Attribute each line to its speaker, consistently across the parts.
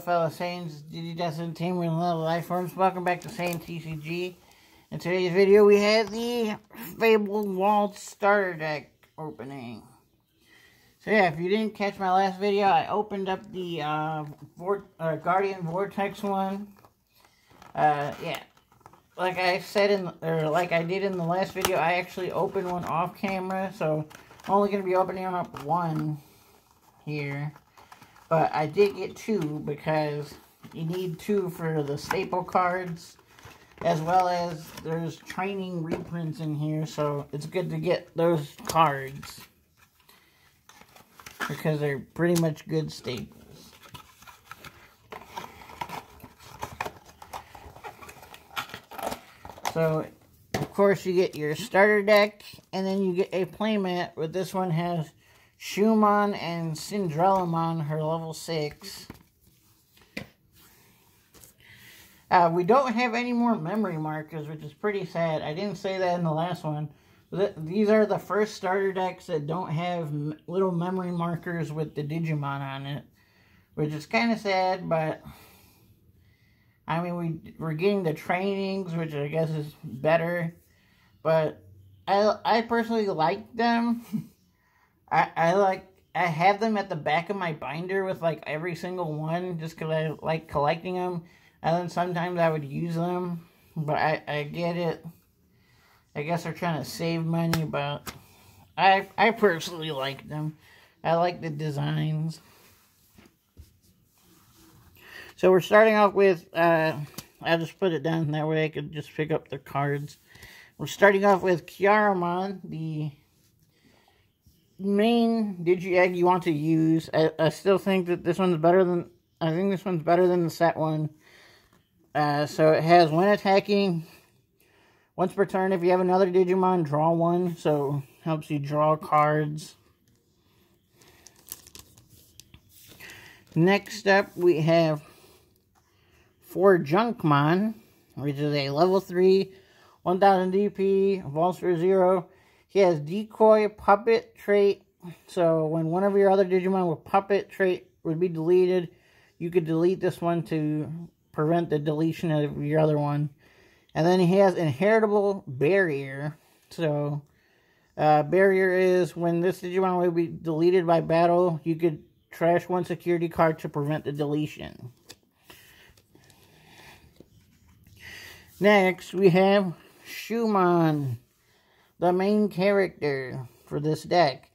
Speaker 1: fellow Saiyans, Digi-Destined, Tamers, and little lifeforms. Welcome back to Saiyan TCG. In today's video, we had the Fable Waltz starter deck opening. So yeah, if you didn't catch my last video, I opened up the Guardian Vortex one. Yeah, like I said like I did in the last video, I actually opened one off camera, so I'm only going to be opening up one here. But I did get two because you need two for the staple cards, as well as there's training reprints in here, so it's good to get those cards because they're pretty much good staples. So, of course, you get your starter deck, and then you get a playmat, but this one has Shoemon and Cinderellamon, her level 6. We don't have any more memory markers, which is pretty sad. I didn't say that in the last one. These are the first starter decks that don't have little memory markers with the Digimon on it, which is kind of sad, but I mean, we're getting the trainings, which I guess is better, but I personally like them. I have them at the back of my binder with like every single one, just because I like collecting them. And then sometimes I would use them, but I get it. I guess they're trying to save money, but I personally like them. I like the designs. So we're starting off with, I'll just put it down that way I could just pick up the cards. We're starting off with Kiaramon, the main Digi-Egg you want to use. I still think that this one's better than, I think this one's better than the set one. So it has, when attacking, once per turn, if you have another Digimon, draw one. So helps you draw cards. Next up, we have 4 Junkmon, which is a level 3, 1000 DP, Vaults for 0. He has Decoy Puppet trait, so when one of your other Digimon with Puppet trait would be deleted, you could delete this one to prevent the deletion of your other one. And then he has Inheritable Barrier, so Barrier is when this Digimon will be deleted by battle, you could trash one security card to prevent the deletion. Next, we have Shoemon, the main character for this deck.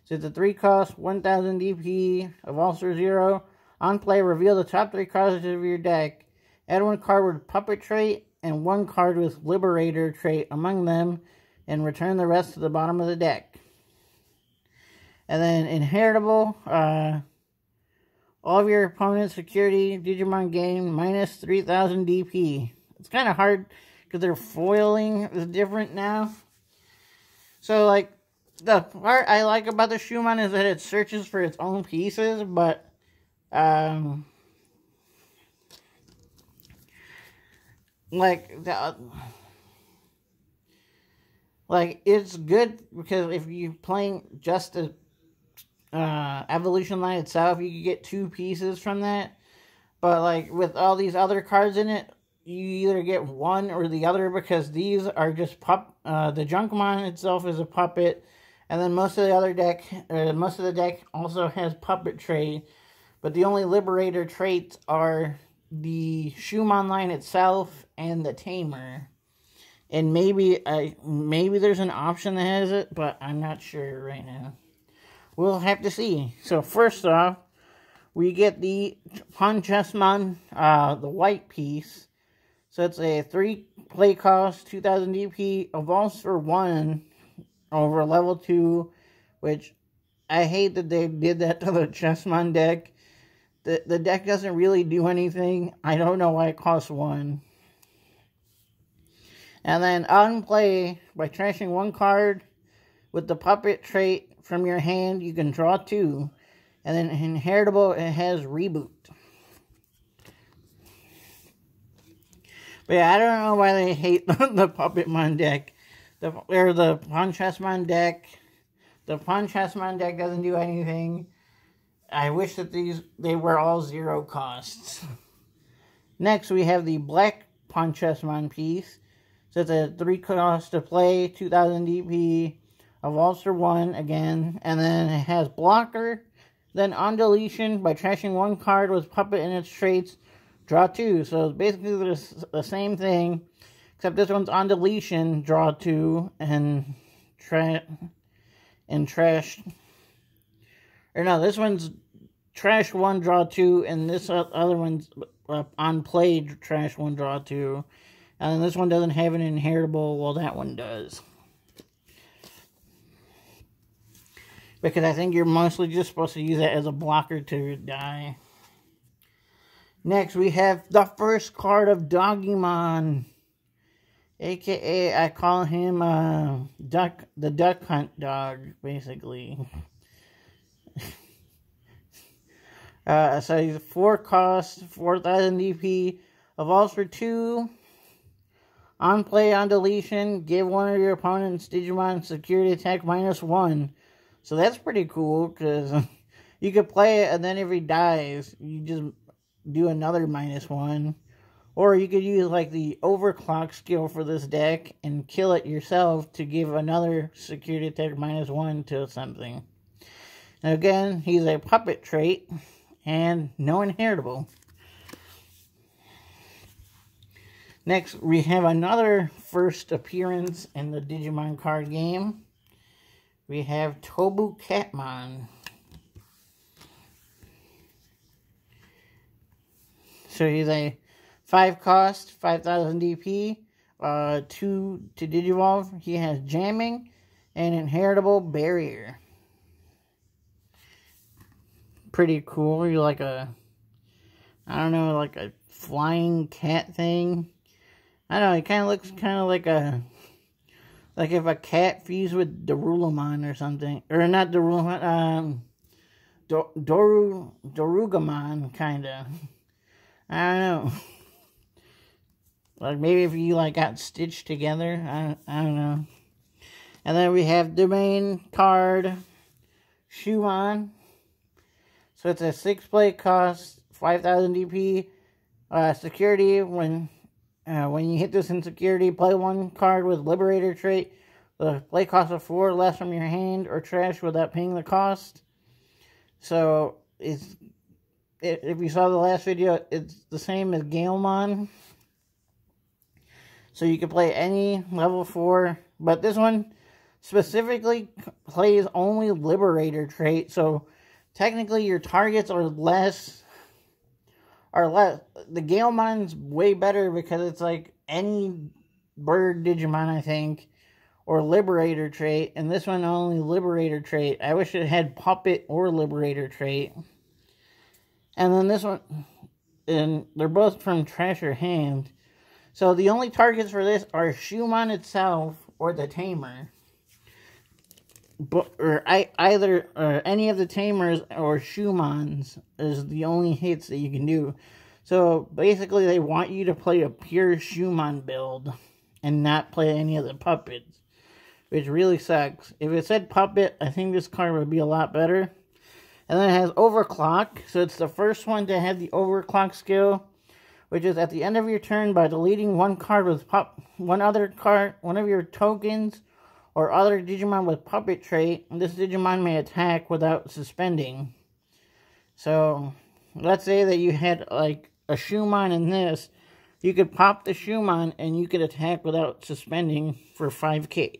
Speaker 1: So it's a 3-cost, 1000 DP, of also 0. On play, reveal the top 3 cards of your deck. Add 1 card with Puppet trait and 1 card with Liberator trait among them, and return the rest to the bottom of the deck. And then Inheritable, all of your opponent's security Digimon gain minus 3000 DP. It's kind of hard because their foiling is different now. So, like, the part I like about the Shoemon is that it searches for its own pieces, but, it's good because if you're playing just the evolution line itself, you can get 2 pieces from that. But, like, with all these other cards in it, you either get one or the other, because these are just the Junkmon itself is a puppet, and then most of the other deck, most of the deck also has Puppet trait, but the only Liberator traits are the Shoemon line itself and the Tamer. And maybe there's an option that has it, but I'm not sure right now. We'll have to see. So first off, we get the Ponchesmon, the white piece. So it's a 3 play cost, 2000 DP, evolves for 1 over level 2, which I hate that they did that to the Chessmon deck. The deck doesn't really do anything. I don't know why it costs 1. And then on play, by trashing 1 card with the Puppet trait from your hand, you can draw 2. And then Inheritable, it has Reboot. But yeah, I don't know why they hate the Puppetmon deck. The Ponchesmon deck. The Ponchesmon deck doesn't do anything. I wish that they were all 0 costs. Next, we have the Black Punchessmon piece. So it's a 3 cost to play, 2000 DP, a Waltz for 1 again, and then it has blocker. Then on deletion, by trashing 1 card with puppet in its traits, draw 2. So it's basically the same thing, except this one's on deletion, draw 2, and trash. Or no, this one's trash 1, draw 2, and this other one's on play, trash 1, draw 2. And then this one doesn't have an inheritable, well, that one does. Because I think you're mostly just supposed to use that as a blocker to die. Next, we have the first card of Digimon. AKA, I call him the Duck Hunt Dog, basically. So he's 4 cost, 4000 DP, evolves for 2. On play, on deletion, give one of your opponent's Digimon security attack -1. So that's pretty cool, because you could play it, and then if he dies, you just do another -1. Or you could use like the overclock skill for this deck and kill it yourself to give another security attack -1 to something. Now again, he's a puppet trait and no inheritable. Next, we have another first appearance in the Digimon card game. We have Tobu Catmon. So he's a 5 cost, 5000 DP, 2 to Digivolve. He has jamming and inheritable barrier. Pretty cool. You're like a, I don't know, like a flying cat thing. I don't know, it kind of looks kind of like a, like if a cat fused with Darulomon or something. Or not Darulomon, Dorugamon, kind of. I don't know. Like maybe if you like got stitched together. I don't know. And then we have the main card, Shoemon. So it's a 6 play cost, 5000 DP. Security, when you hit this in security, play 1 card with Liberator trait. The play cost of 4 less from your hand or trash without paying the cost. So if you saw the last video, it's the same as Galemon. So you can play any level 4, but this one specifically plays only Liberator trait. So technically your targets are less. The Galemon's way better because it's like any bird Digimon, I think, or Liberator trait, and this one only Liberator trait. I wish it had Puppet or Liberator trait. And then this one, and they're both from Trash or Hand. So the only targets for this are Shoemon itself or the Tamer. Or any of the Tamers or Shoemons is the only hits that you can do. So basically they want you to play a pure Shoemon build and not play any of the puppets, which really sucks. If it said puppet, I think this card would be a lot better. And then it has overclock, so it's the first one to have the overclock skill, which is at the end of your turn, by deleting 1 card with one of your tokens or other Digimon with puppet trait, this Digimon may attack without suspending. So let's say that you had like a Shoemon in this, you could pop the Shoemon and you could attack without suspending for 5k.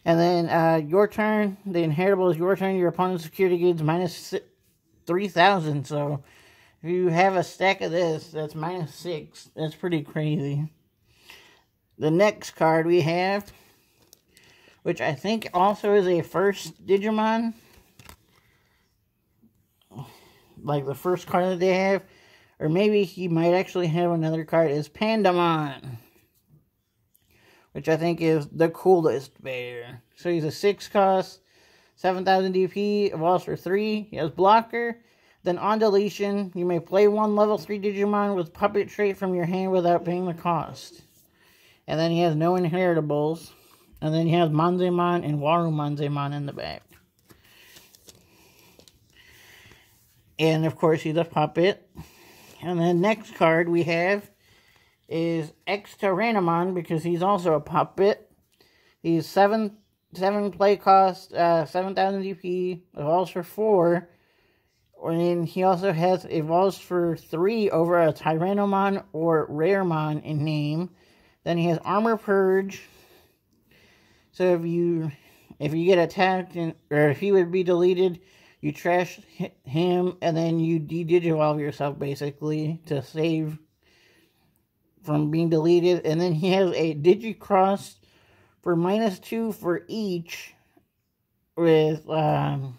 Speaker 1: And then your turn, the inheritable is your turn, your opponent's security gains -3,000. So if you have a stack of this, that's -6. That's pretty crazy. The next card we have, which I think also is a first Digimon, like the first card that they have, or maybe he might actually have another card, is Pandamon, which I think is the coolest bear. So he's a 6 cost, 7000 DP, evolves for 3, he has blocker. Then on deletion, you may play 1 level 3 Digimon with puppet trait from your hand without paying the cost. And then he has no inheritables. And then he has Manzemon and Waru Manzemon in the back. And of course, he's a puppet. And then next card we have is X-Tyrannomon, because he's also a puppet. He's 7 play cost, 7,000 DP, evolves for 4. And he also has evolves for 3 over a Tyrannomon or Raremon in name. Then he has Armor Purge. So if you get attacked, or if he would be deleted, you trash him, and then you de-digivolve yourself, basically, to save from being deleted. And then he has a Digicross for -2 for each, with Tyrannomon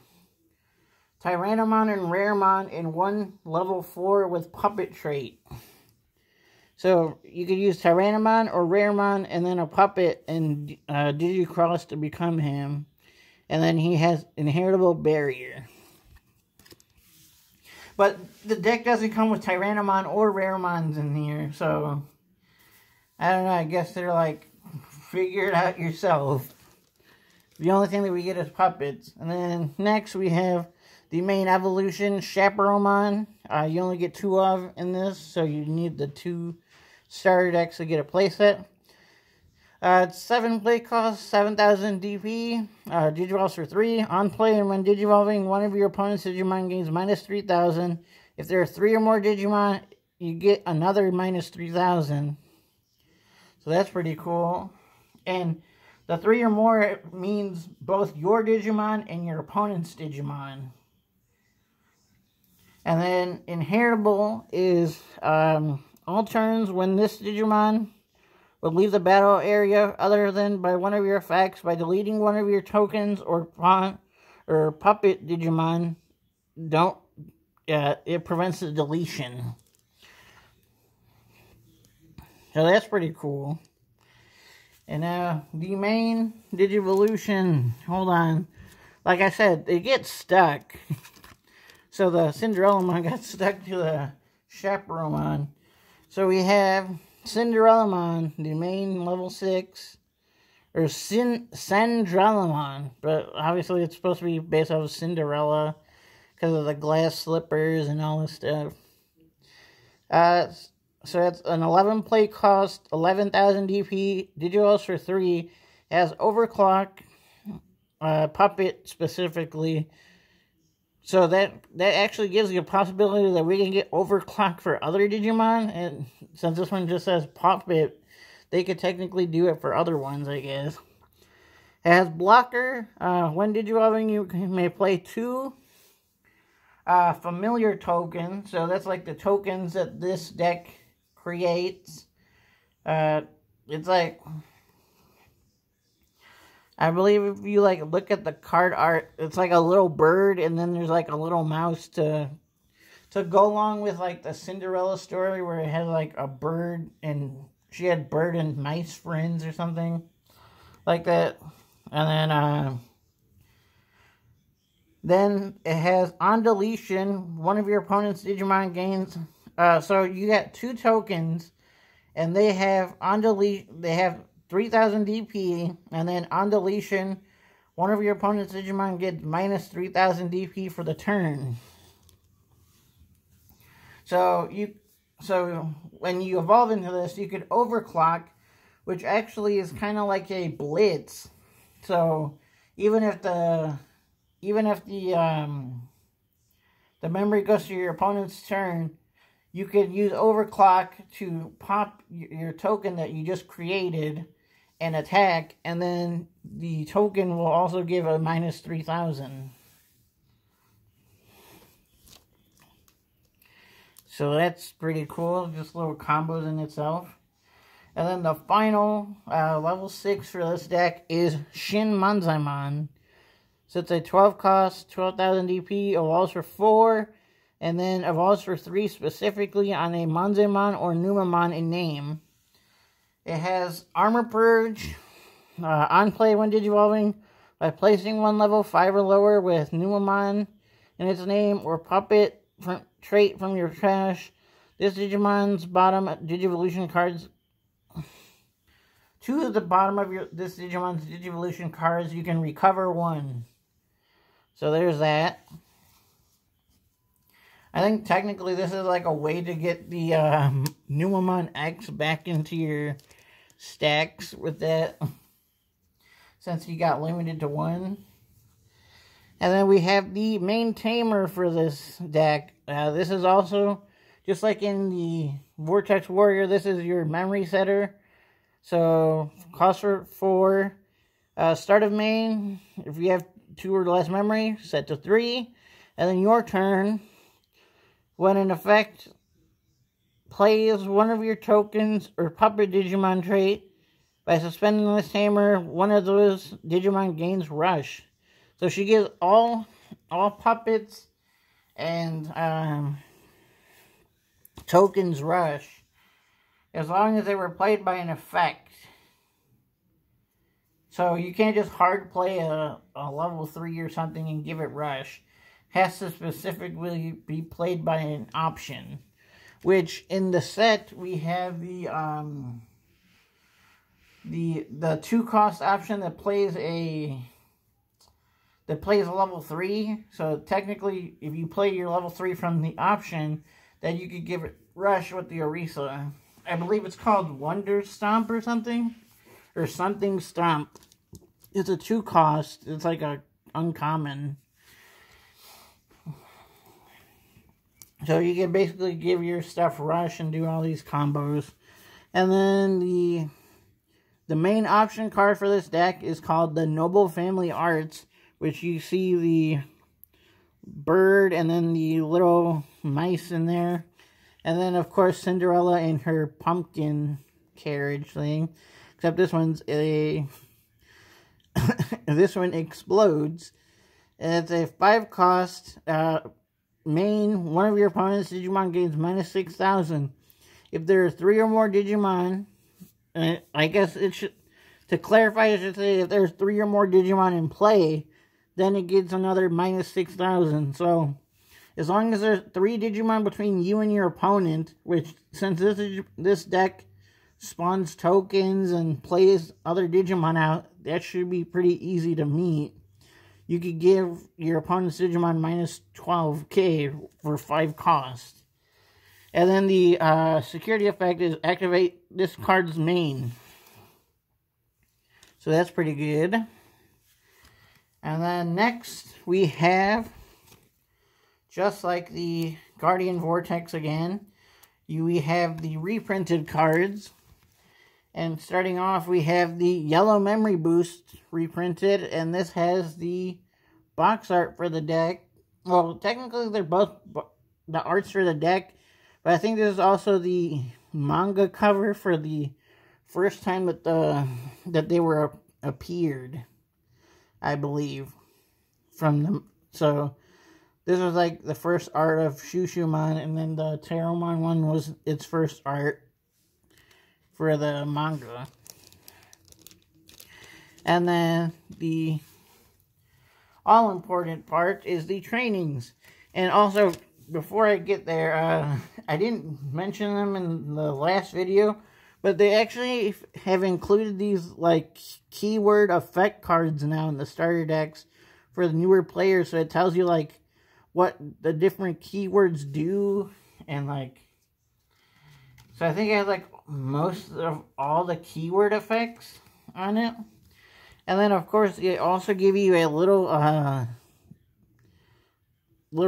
Speaker 1: and Raremon, and 1 level 4 with Puppet trait. So you could use Tyrannomon or Raremon and then a puppet and Digicross to become him. And then he has Inheritable Barrier. But the deck doesn't come with Tyrannomon or Raremons in here, so I don't know, I guess they're like, figure it out yourself. The only thing that we get is puppets. And then next we have the main evolution, Chaperonemon. You only get 2 of in this, so you need the 2 starter decks to get a playset. It's 7 play cost, 7,000 DP, Digivolves for 3. On play and when Digivolving, one of your opponent's Digimon gains -3,000. If there are 3 or more Digimon, you get another -3,000. So that's pretty cool. And the 3 or more means both your Digimon and your opponent's Digimon. And then Inheritable is all turns when this Digimon will leave the battle area other than by one of your effects by deleting one of your tokens or puppet Digimon. It prevents the deletion. So that's pretty cool. And now the main Digivolution. Hold on. Like I said, they get stuck. So the Cinderellamon got stuck to the Chaperonemon. So we have Cinderellamon, the main level 6, or Cinderellamon, but obviously it's supposed to be based off of Cinderella because of the glass slippers and all this stuff. So that's an 11 play cost, 11,000 DP, Digivolves for 3, it has Overclock, Puppet specifically. So that actually gives you a possibility that we can get Overclock for other Digimon, and since this one just says Puppet, they could technically do it for other ones, I guess. It has Blocker. When Digivolving, you may play 2 familiar tokens. So that's like the tokens that this deck creates. It's like, I believe if you like look at the card art, it's like a little bird, and then there's like a little mouse to go along with like the Cinderella story where it had like a bird and she had bird and mice friends or something like that. And then it has on deletion, one of your opponent's Digimon gains. So you got 2 tokens, and they have on delete. They have 3,000 DP, and then on deletion, one of your opponent's Digimon gets -3,000 DP for the turn. So when you evolve into this, you could Overclock, which actually is kind of like a blitz. So even if the memory goes to your opponent's turn, you could use Overclock to pop your token that you just created and attack, and then the token will also give a -3,000. So that's pretty cool, just little combos in itself. And then the final level 6 for this deck is Shin Manzaimon. So it's a 12 cost, 12,000 DP, evolves for 4, and then evolves for 3 specifically on a Manzaimon or Numamon in name. It has Armor Purge, on play when Digivolving, by placing 1 level 5 or lower with Numamon in its name or Puppet trait from your trash. This Digimon's bottom Digivolution cards. 2 at the bottom of this Digimon's Digivolution cards, you can recover 1. So there's that. I think technically this is like a way to get the Numamon X back into your stacks with that, since you got limited to one. And then we have the main tamer for this deck. This is also, just like in the Vortex Warrior, this is your memory setter. So, cost for 4. Start of main, if you have 2 or less memory, set to 3. And then your turn, when an effect plays one of your tokens or puppet Digimon trait, by suspending this tamer, one of those Digimon gains Rush. So she gives all puppets and tokens Rush, as long as they were played by an effect. So you can't just hard play a level 3 or something and give it Rush. It has to specifically be played by an option. Which in the set we have the 2-cost option that plays a level 3. So technically, if you play your level 3 from the option, then you could give it Rush with the Orisa. I believe it's called Wonder Stomp or something. Or something Stomp. It's a 2-cost. It's like a uncommon. So you can basically give your stuff Rush and do all these combos. And then the main option card for this deck is called the Noble Family Arts, which you see the bird and then the little mice in there. And then, of course, Cinderella in her pumpkin carriage thing. Except this one's a... this one explodes. And it's a 5-cost... main, one of your opponent's Digimon gains minus 6,000. If there are 3 or more Digimon, I guess it should, to clarify, I should say if there's 3 or more Digimon in play, then it gets another minus 6,000. So, as long as there's 3 Digimon between you and your opponent, which, since this deck spawns tokens and plays other Digimon out, that should be pretty easy to meet. You could give your opponent's Digimon minus 12k for 5 cost. And then the security effect is activate this card's main. So that's pretty good. And then next we have, just like the Guardian Vortex again, we have the reprinted cards. And starting off, we have the Yellow Memory Boost reprinted, and this has the box art for the deck. Well, technically they're both the arts for the deck, but I think this is also the manga cover for the first time that they were appeared, I believe. So this was like the first art of Shoemon, and then the Teromon one was its first art for the manga. And then the all-important part is the trainings. And also, before I get there, I didn't mention them in the last video, but they actually have included these, like, keyword effect cards now in the starter decks for the newer players. So it tells you, like, what the different keywords do, and, like, so I think it has, like, most of all the keyword effects on it. And then, of course, they also give you a little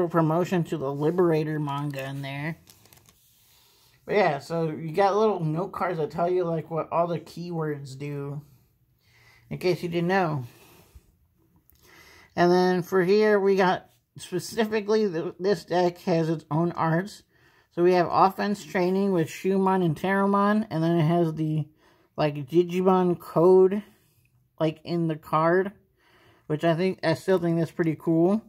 Speaker 1: promotion to the Liberator manga in there. But yeah, so you got little note cards that tell you, like, what all the keywords do, in case you didn't know. And then for here, we got, specifically, this deck has its own arts. So we have offense training with Shoemon and Teromon, and then it has the, like, Digimon code, like, in the card, which I still think that's pretty cool.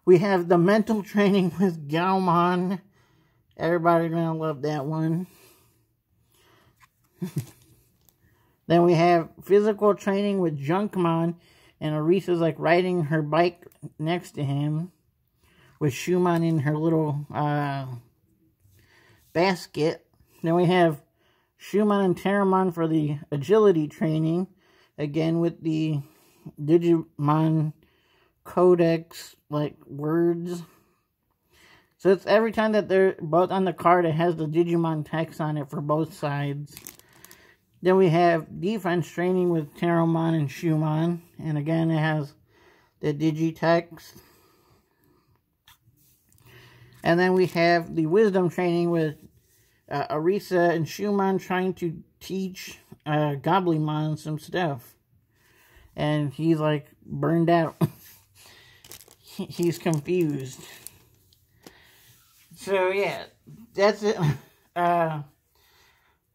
Speaker 1: We have the mental training with Gaomon. Everybody's gonna love that one. Then we have physical training with Junkmon, and Orisa's, like, riding her bike next to him, with Shoemon in her little, basket. Then we have Shoemon and Teromon for the agility training, again with the Digimon Codex, like, words. So it's every time that they're both on the card, it has the Digimon text on it for both sides. Then we have defense training with Tamers and Shoemon. And again, it has the Digi-text. And then we have the wisdom training with Arisa and Shoemon trying to teach Goblimon some stuff. And he's like burned out. He's confused. So yeah, that's it.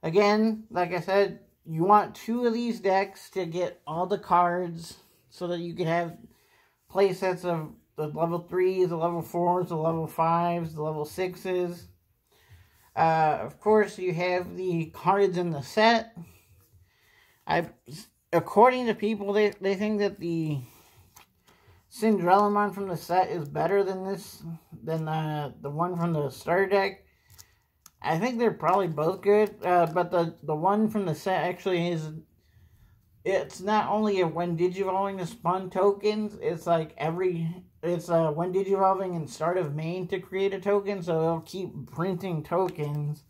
Speaker 1: Again, like I said, you want 2 of these decks to get all the cards so that you can have play sets of the level 3s, the level 4s, the level 5s, the level 6s. Of course, you have the cards in the set. According to people, they think that the Cinderellamon from the set is better than the one from the starter deck. I think they're probably both good, but the one from the set actually it's not only when digivolving to spawn tokens, it's like when digivolving and start of main to create a token, so it'll keep printing tokens.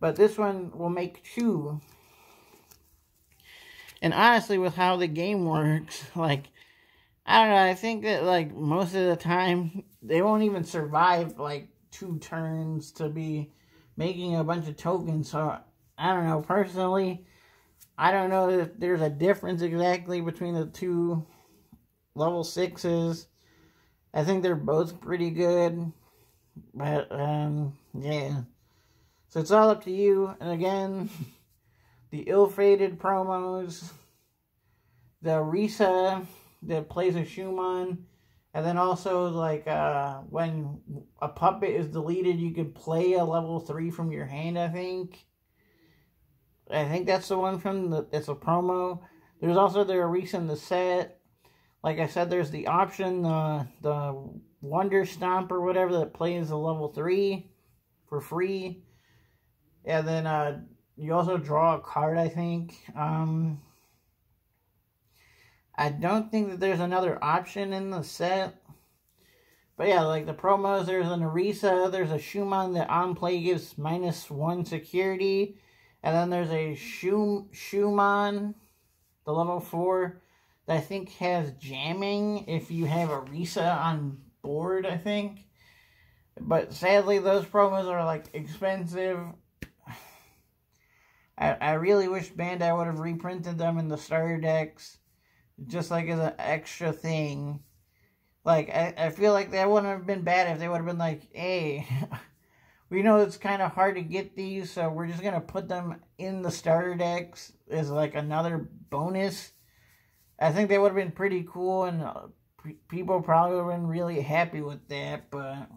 Speaker 1: But this one will make 2. And honestly, with how the game works, like, I don't know, I think that, like, most of the time, they won't even survive, like, 2 turns to be making a bunch of tokens. So, I don't know, personally, I don't know if there's a difference exactly between the 2 level 6s. I think they're both pretty good. But, yeah. So, it's all up to you. And again, the ill-fated promos, the Risa that plays a Shoemon, and then also, like, when a puppet is deleted, you can play a level 3 from your hand, I think. I think that's the one it's a promo. There's also the Risa in the set. Like I said, there's the option, the Wonder Stomp or whatever that plays a level 3 for free. And then, you also draw a card, I think. I don't think that there's another option in the set. But yeah, like the promos, there's an Arisa, there's a Shoemon that on play gives -1 security. And then there's a Shoemon, the level 4, that I think has jamming if you have Arisa on board, I think. But sadly, those promos are like expensive. I really wish Bandai would have reprinted them in the starter decks, just like as an extra thing. Like, I feel like that wouldn't have been bad if they would have been like, hey, we know it's kind of hard to get these, so we're just going to put them in the starter decks as like another bonus. I think that would have been pretty cool, and people probably would have been really happy with that, but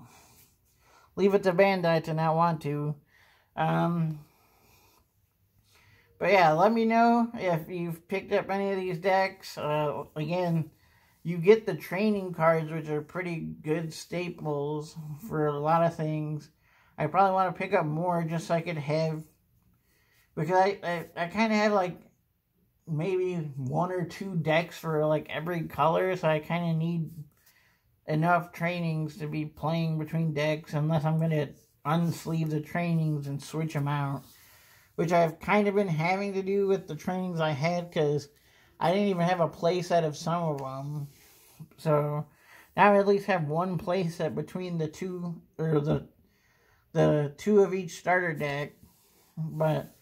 Speaker 1: leave it to Bandai to not want to. But yeah, let me know if you've picked up any of these decks. Again, you get the training cards, which are pretty good staples for a lot of things. I probably want to pick up more just so I could have, because I kind of have like maybe 1 or 2 decks for like every color, so I kind of need enough trainings to be playing between decks, unless I'm going to unsleeve the trainings and switch them out. Which I've kind of been having to do with the trainings I had, because I didn't even have a playset of some of them. So now I at least have 1 playset between the 2, or the 2 of each starter deck. But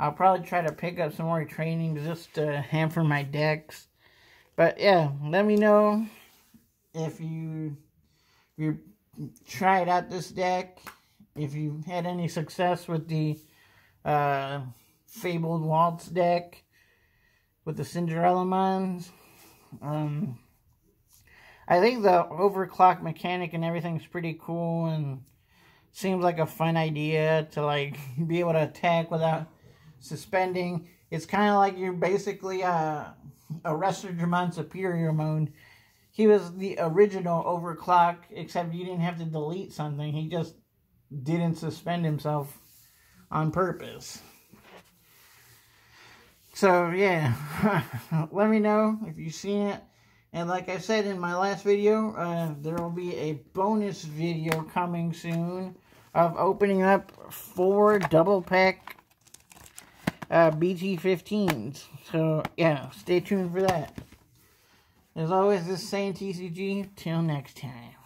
Speaker 1: I'll probably try to pick up some more trainings just to have for my decks. But yeah, let me know if you tried out this deck, if you had any success with the Fable Waltz deck with the Cinderellamons. I think the overclock mechanic and everything's pretty cool, and seems like a fun idea to like be able to attack without suspending. It's kind of like you're basically a Wrestler Digimon Superior mode. He was the original overclock, except you didn't have to delete something. He just didn't suspend himself on purpose. So yeah, let me know if you've seen it. And like I said in my last video, there will be a bonus video coming soon of opening up 4 double pack BT15s. So, yeah, stay tuned for that. As always, this is Saiyan TCG. Till next time.